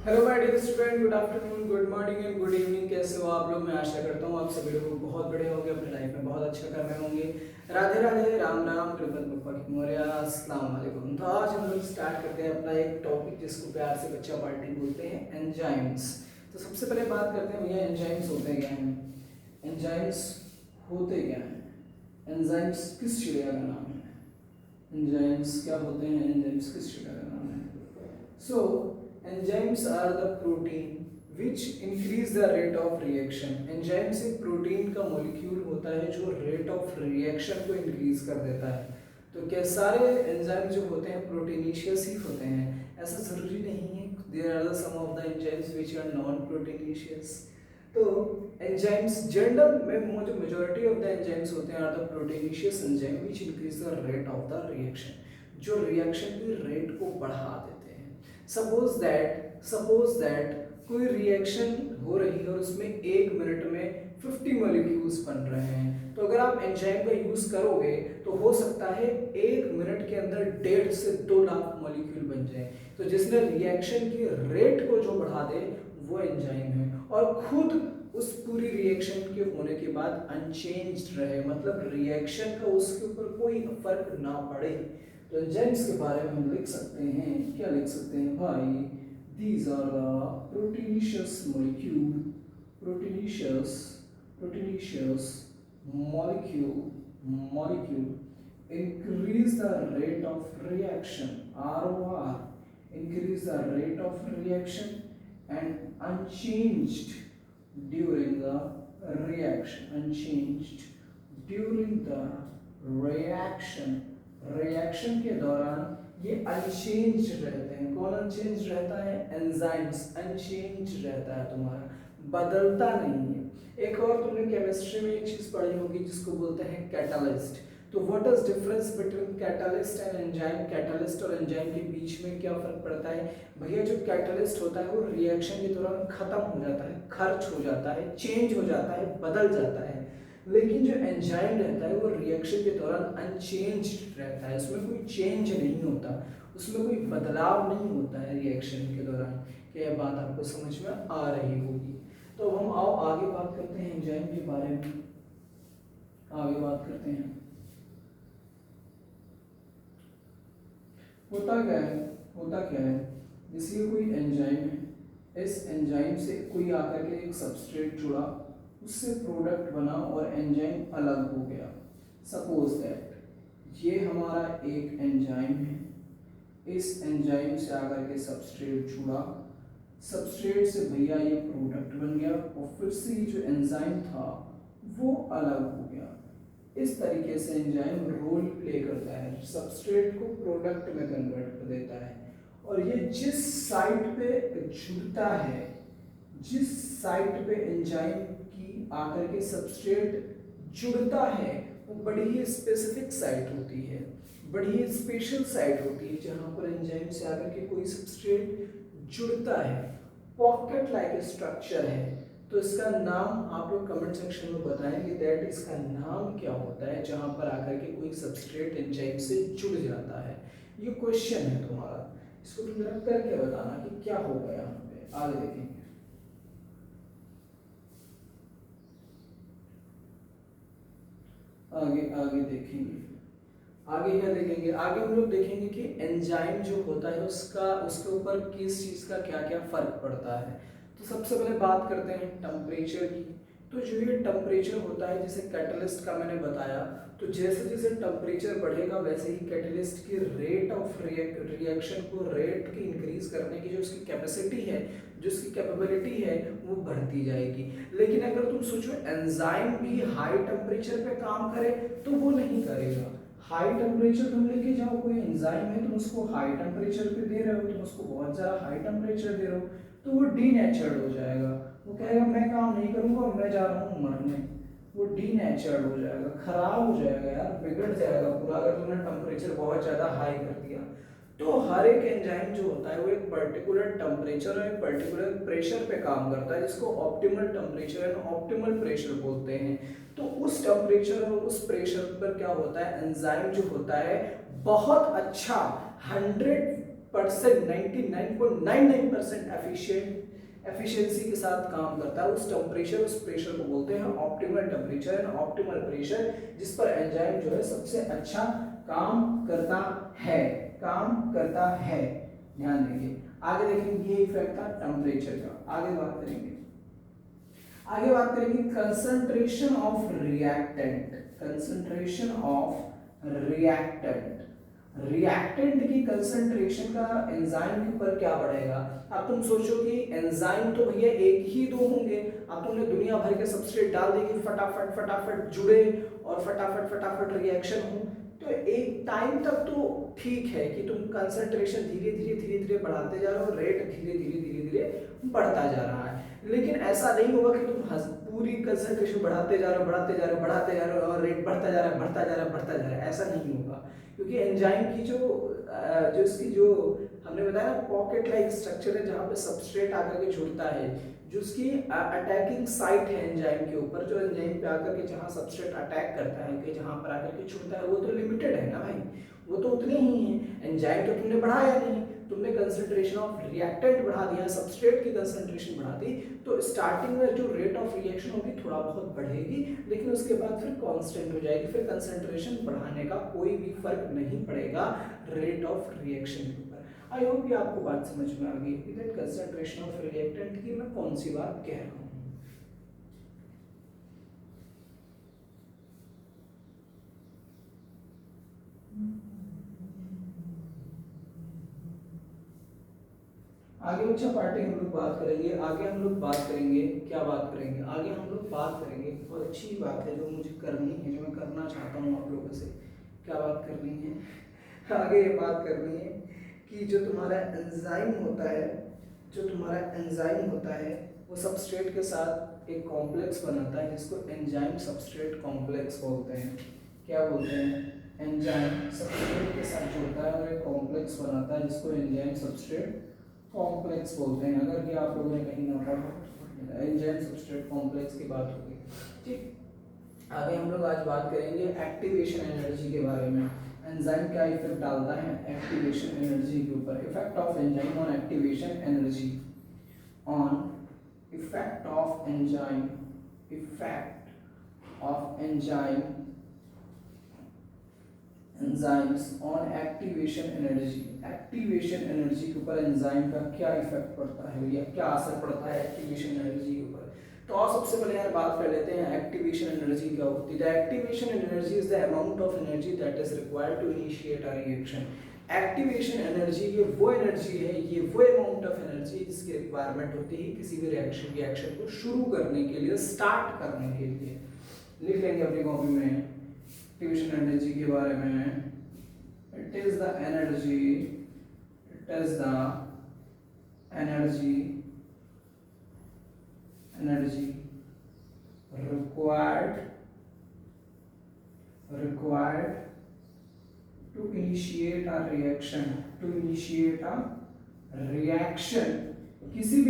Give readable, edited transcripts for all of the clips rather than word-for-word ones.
Hello my dear student, good afternoon, good morning and good evening. कैसे हो आप लोग? मैं आशा करता हूँ आप सभी लोग बहुत बड़े होंगे, अपनी लाइफ में बहुत अच्छा कर रहे होंगे। राधे राधे, राम राम, गणपति बप्पा की मोरया, अस्सलाम वालेकुम। तो आज हम लोग स्टार्ट करते हैं अपना एक टॉपिक जिसको प्यार से बच्चा पार्टी बोलते हैं, एंजाइम्स। तो सबसे पहले बात करते हैं भैया, एंजाइम्स होते क्या हैं? एंजाइम्स होते क्या हैं? एंजाइम्स किस चिड़िया का नाम है? एंजाइम्स क्या होते हैं? एंजाइम्स किस चिड़िया का नाम है? So, enzymes are the protein which increase the rate of reaction. Enzymes एक प्रोटीन का मॉलिक्यूल होता है जो रेट ऑफ रिएक्शन को इंक्रीज कर देता है। तो क्या सारे एंजाइम जो होते हैं प्रोटीनिशियस ही होते हैं? ऐसा जरूरी नहीं है। There are some of the enzymes which are non proteinaceous. तो एंजाइम्स जनरल में जो मेजॉरिटी ऑफ द एंजाइम्स होते हैं are the proteinaceous enzyme which increase the rate of the reaction, जो रिएक्शन की रेट को बढ़ा देते हैं। सपोज दैट कोई रिएक्शन हो रही है और उसमें 1 मिनट में 50 मॉलिक्यूल्स बन रहे हैं। तो अगर आप एंजाइम का यूज करोगे तो हो सकता है 1 मिनट के अंदर 1.5 से 2 लाख मॉलिक्यूल बन जाए। तो जिसने रिएक्शन की रेट को जो बढ़ा दे वो एंजाइम है, और खुद उस पूरी रिएक्शन के होने के बाद अनचेंज्ड रहे, मतलब रिएक्शन का उसके ऊपर कोई फर्क ना पड़े। तो एंजाइम्स के बारे में हम लिख सकते हैं, क्या लिख सकते हैं भाई? These are the proteinaceous molecule, proteinaceous molecule increase the rate of reaction, ROR, increase the rate of reaction and unchanged during the reaction के दौरान ये अनचेंज रहते हैं। कौन अनचेंज रहता है? एंजाइम्स अनचेंज रहता है, तुम्हारा बदलता नहीं है। एक और तुमने केमिस्ट्री में एक चीज पढ़ी होगी जिसको बोलते हैं कैटालिस्ट। तो what is difference between catalyst and enzyme? Catalyst और एंजाइम के बीच में क्या फर्क पड़ता है भैया? जो कैटालिस्ट होता है वो रिएक्शन के दौरान खत्म हो जाता है, खर्च हो जाता है, चेंज हो जाता है, बदल जाता है। लेकिन जो एंजाइम रहता है वो रिएक्शन के दौरान अनचेंज्ड रहता है, उसमें कोई चेंज नहीं होता, उसमें कोई बदलाव नहीं होता है रिएक्शन के दौरान। क्या यह बात आपको समझ में आ रही होगी? तो हम आओ आगे बात करते हैं एंजाइम के बारे में, आगे बात करते हैं। होता क्या है? जैसे कोई एंजाइम है, इस एंजाइम से कोई आकर के एक सबस्ट्रेट जुड़ा, उससे प्रोडक्ट बना और एंजाइम अलग हो गया। सपोज दैट ये हमारा एक एंजाइम है, इस एंजाइम से आकर के सबस्ट्रेट जुड़ा, सबस्ट्रेट से भैया ये प्रोडक्ट बन गया और फिर से ये जो एंजाइम था वो अलग हो गया। इस तरीके से एंजाइम रोल प्ले करता है, सबस्ट्रेट को प्रोडक्ट में कन्वर्ट कर देता है। और ये जिस साइट पे जुड़ता है, जिस साइट पे एंजाइम की आकर के सबस्ट्रेट जुड़ता है, वो बड़ी ही स्पेसिफिक साइट होती है, बड़ी ही स्पेशल साइट होती है जहां पर एंजाइम से आकर के कोई सबस्ट्रेट जुड़ता है। पॉकेट लाइक स्ट्रक्चर है। तो इसका नाम आप लोग कमेंट सेक्शन में बताएंगे दैट इसका नाम क्या होता है जहां पर आकर के कोई सबस्ट्रेट एंजाइम से जुड़ जाता है। ये क्वेश्चन है तुम्हारा, इसको तुम जरा करके बताना कि क्या होगा यहाँ पे। आगे देखेंगे, आगे देखेंगे, आगे क्या देखेंगे? आगे हम लोग देखेंगे कि एंजाइम जो होता है उसके ऊपर किस चीज का क्या क्या फर्क पड़ता है। तो सबसे पहले बात करते हैं टेम्परेचर की। तो जो ये टेम्परेचर होता है, जैसे कैटलिस्ट का मैंने बताया, तो जैसे जैसे टेम्परेचर बढ़ेगा वैसे ही कैटलिस्ट की रेट ऑफ रिएक्शन को, रेट की इंक्रीज करने की जो उसकी कैपेसिटी है, जो उसकी कैपेबिलिटी है, वो बढ़ती जाएगी। लेकिन अगर तुम सोचो एंजाइम भी हाई टेम्परेचर पे काम करे तो वो नहीं करेगा। हाई टेम्परेचर तुम लेके जाओ, कोई एंजाइम है, तुम उसको हाई टेम्परेचर पे दे रहे हो, तुम उसको बहुत ज़्यादा हाई टेम्परेचर दे रहे हो, तो वो डीनेचर्ड हो जाएगा। वो कहेगा मैं काम नहीं करूँगा, मैं जा रहा हूँ मरने। वो डीनेचर्ड हो जाएगा, खराब हो जाएगा यार, बिगड़ जाएगा पूरा, अगर तुमने टेम्परेचर बहुत ज़्यादा हाई कर दिया। तो हर एक एंजाइम जो होता है वो एक पर्टिकुलर टेम्परेचर और एक पर्टिकुलर प्रेशर पे काम करता है, जिसको optimal temperature and optimal pressure बोलते हैं। तो उस टेम्परेचर और उस प्रेशर पर क्या होता है, एंजाइम जो होता है बहुत अच्छा 100 परसेंट 99.99% एफिशिएंसी के साथ काम करता है। उस टेम्परेचर, उस प्रेशर को बोलते हैं optimal temperature and optimal pressure, जिस पर एंजाइम जो है सबसे अच्छा काम करता है, काम करता है। ध्यान देंगे। आगे देखेंगे ये इफेक्ट था टेम्परेचर का। आगे बात करेंगे concentration of reactant. Concentration of reactant की कंसंट्रेशन का एंजाइम के ऊपर क्या बढ़ेगा। अब तुम सोचो कि एंजाइम तो भैया एक ही दो होंगे, अब तुमने दुनिया भर के सबस्ट्रेट डाल दिए कि फटाफट जुड़े और फटाफट रिएक्शन हो, तो एक टाइम तक तो ठीक है कि तुम कंसंट्रेशन धीरे धीरे बढ़ाते जा रहे हो, रेट धीरे धीरे बढ़ता जा रहा है। लेकिन ऐसा नहीं होगा कि तुम पूरी कंसंट्रेशन बढ़ाते जा रहे हो और रेट बढ़ता जा रहा है, ऐसा नहीं होगा। क्योंकि एंजाइम की जो हमने बताया ना पॉकेट लाइक स्ट्रक्चर है, जहाँ पे सबस्ट्रेट आकर के जुड़ता है, जो उसकी अटैकिंग साइट है एंजाइम के ऊपर, जो एंजाइम पे आकर के जहाँ सबस्ट्रेट अटैक करता है, कि जहाँ पर आकर के छुड़ता है, वो तो लिमिटेड है ना भाई, वो तो उतने ही है। एंजाइम तो तुमने बढ़ाया नहीं, तुमने कंसंट्रेशन ऑफ रिएक्टेंट बढ़ा दिया, सबस्ट्रेट की कंसंट्रेशन बढ़ा दी, तो स्टार्टिंग में जो रेट ऑफ रिएक्शन होगी थोड़ा बहुत बढ़ेगी, लेकिन उसके बाद फिर कांस्टेंट हो जाएगी। फिर कंसंट्रेशन बढ़ाने का कोई भी फर्क नहीं पड़ेगा रेट ऑफ रिएक्शन के ऊपर। आई होप ये आपको बात समझ में आ गई कि कंसंट्रेशन ऑफ रिएक्टेंट की मैं कौन सी बात कह रहा हूँ। आगे बच्चा पार्टी हम लोग बात करेंगे। आगे हम लोग बात करेंगे क्या बात करेंगे, आगे हम लोग बात करेंगे, बहुत अच्छी बात है जो मुझे करनी है, जो मैं करना चाहता हूँ आप लोगों से। क्या बात करनी है, आगे ये बात करनी है कि जो तुम्हारा एंजाइम होता है, वो सबस्ट्रेट के साथ एक कॉम्प्लेक्स बनाता है, जिसको एंजाइम सबस्ट्रेट कॉम्प्लेक्स बोलते हैं। क्या बोलते हैं, एंजाइम सबस्ट्रेट के साथ जुड़ता है और एक कॉम्प्लेक्स बनाता है, जिसको एंजाइम सबस्ट्रेट कॉम्प्लेक्स बोलते हैं। अगर ये आप लोगों ने कहीं ना पढ़ा, एंजाइम सबस्ट्रेट कॉम्प्लेक्स की बात होगी। ठीक, आगे हम लोग आज बात करेंगे एक्टिवेशन एनर्जी के बारे में। एंजाइम क्या इफेक्ट डालता है एक्टिवेशन एनर्जी के ऊपर। Effect of enzyme on activation energy, on effect of enzyme enzymes on activation energy. Activation energy के ऊपर एंजाइम का क्या इफेक्ट पड़ता है या क्या असर पड़ता है एक्टिवेशन एनर्जी के ऊपर। तो और सबसे पहले यार बात कर लेते हैं एक्टिवेशन एनर्जी क्या होती है। Activation energy is the amount of energy that is required to initiate a reaction. Activation energy ये वो एनर्जी है, ये वो अमाउंट ऑफ एनर्जी जिसकी रिक्वायरमेंट होती है किसी भी रिएक्शन को शुरू करने के लिए, स्टार्ट करने के लिए। लिख लेंगे अपनी कॉपी में एक्टिवेशन एनर्जी के बारे में। It is the energy required to initiate a reaction, किसी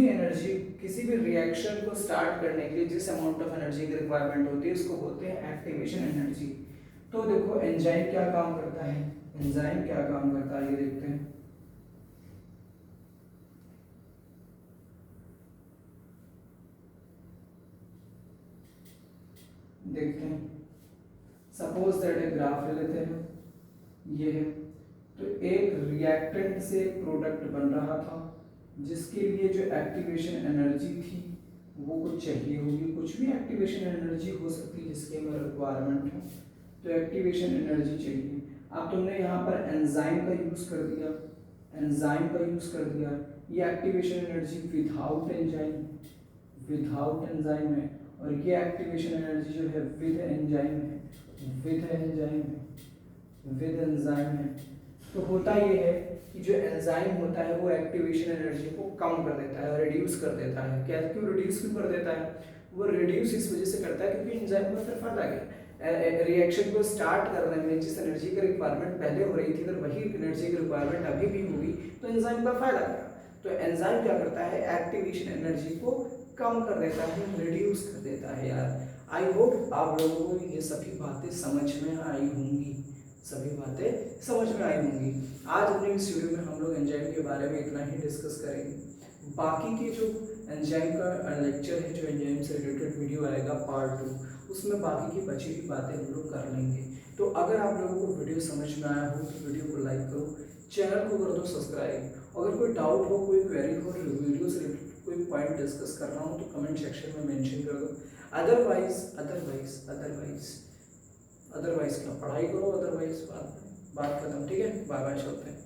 भी रिएक्शन को स्टार्ट करने के लिए जिस अमाउंट ऑफ एनर्जी की रिक्वायरमेंट होती है उसको बोलते हैं एक्टिवेशन एनर्जी। तो देखो एंजाइम क्या काम करता है, ये देखते हैं। सपोज दैट एक ग्राफ ले लेते हैं, ये है, तो एक रिएक्टेंट से प्रोडक्ट बन रहा था जिसके लिए जो एक्टिवेशन एनर्जी थी वो कुछ चाहिए होगी, कुछ भी एक्टिवेशन एनर्जी हो सकती है जिसके में रिक्वायरमेंट हो, तो एक्टिवेशन एनर्जी चाहिए। अब तुमने यहाँ पर एंजाइम का यूज़ कर दिया, ये एक्टिवेशन एनर्जी विदाउट एंजाइम है, और ये एक्टिवेशन एनर्जी जो है विद एंजाइम है। तो होता ये है कि जो एंजाइम होता है वो एक्टिवेशन एनर्जी को कम कर देता है, रिड्यूस कर देता है। क्यों कर देता है? वो रिड्यूस इस वजह से करता है क्योंकि एंजाइम का फिर फायदा क्या, रिएक्शन को स्टार्ट करने में जिस एनर्जी की रिक्वायरमेंट पहले हो रही थी, अगर वही एनर्जी की रिक्वायरमेंट अभी भी होगी तो एंजाइम का फायदा क्या। तो एंजाइम क्या करता है, एक्टिवेशन एनर्जी को कम कर देता है, रिड्यूस कर देता है। यार आई होप आप लोगों को ये सभी बातें समझ में आई होंगी, सभी बातें समझ में आई होंगी। आज अपने इस वीडियो में हम लोग एंजाइम के बारे में इतना ही डिस्कस करेंगे। बाकी के जो एंजाइम का लेक्चर है, जो एंजाइम से रिलेटेड वीडियो आएगा पार्ट 2, उसमें बाकी की बची हुई बातें हम लोग कर लेंगे। तो अगर आप लोगों को वीडियो समझ में आया हो तो वीडियो को लाइक करो, चैनल को कर दो सब्सक्राइब। अगर कोई डाउट हो, कोई क्वेरी हो, वीडियो से रिलेटेड कोई पॉइंट डिस्कस करना हो तो कमेंट सेक्शन में मेंशन कर दो। अदरवाइज क्या, पढ़ाई करो, अदरवाइज बात खत्म। ठीक है, बाय बाय, चलते हैं।